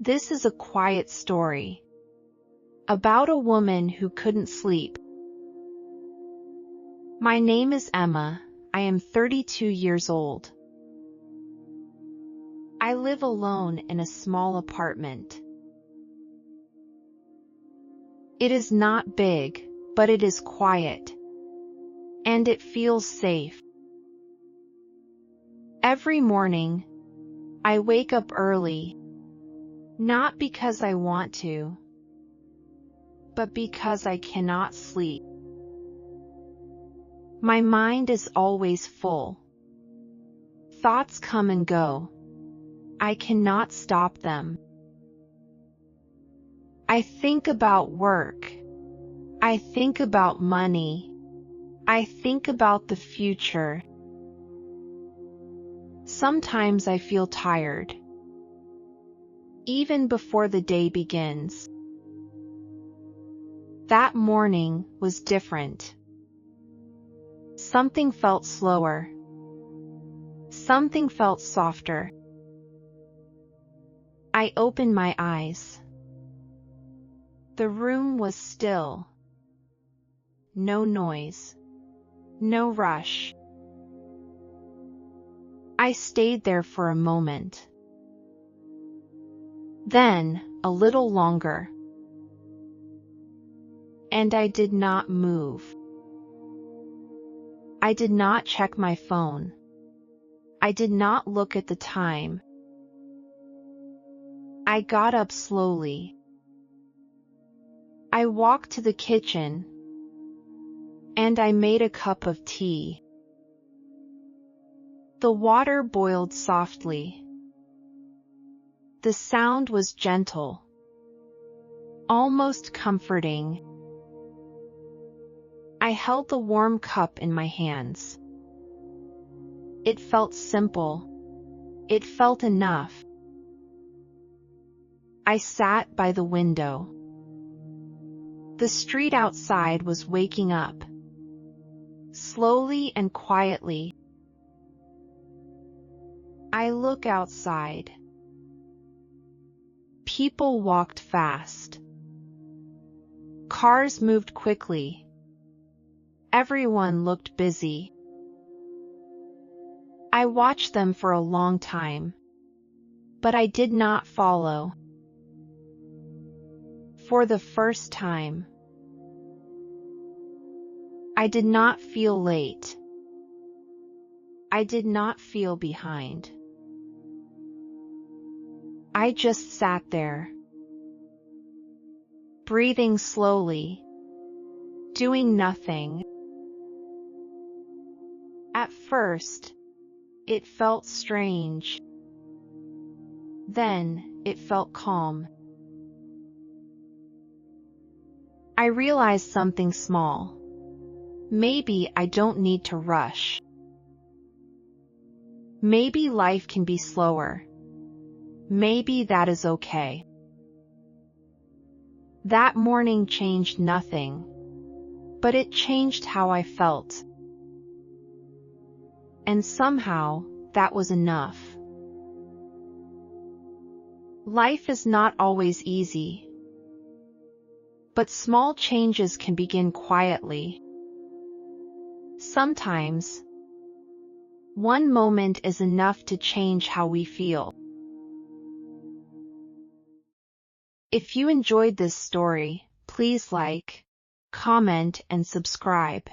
This is a quiet story about a woman who couldn't sleep. My name is Emma. I am 32 years old. I live alone in a small apartment. It is not big, but it is quiet. And it feels safe. Every morning, I wake up early. Not because I want to, but because I cannot sleep. My mind is always full. Thoughts come and go. I cannot stop them. I think about work. I think about money. I think about the future. Sometimes I feel tired, even before the day begins. That morning was different. Something felt slower. Something felt softer. I opened my eyes. The room was still. No noise. No rush. I stayed there for a moment. Then, a little longer. And I did not move. I did not check my phone. I did not look at the time. I got up slowly. I walked to the kitchen. And I made a cup of tea. The water boiled softly. The sound was gentle, almost comforting. I held the warm cup in my hands. It felt simple. It felt enough. I sat by the window. The street outside was waking up, slowly and quietly. I look outside. People walked fast. Cars moved quickly. Everyone looked busy. I watched them for a long time, but I did not follow. For the first time, I did not feel late. I did not feel behind. I just sat there, breathing slowly, doing nothing. At first, it felt strange. Then, it felt calm. I realized something small. Maybe I don't need to rush. Maybe life can be slower. Maybe that is okay. That morning changed nothing, but it changed how I felt. And somehow, that was enough. Life is not always easy, but small changes can begin quietly. Sometimes, one moment is enough to change how we feel. If you enjoyed this story, please like, comment, and subscribe.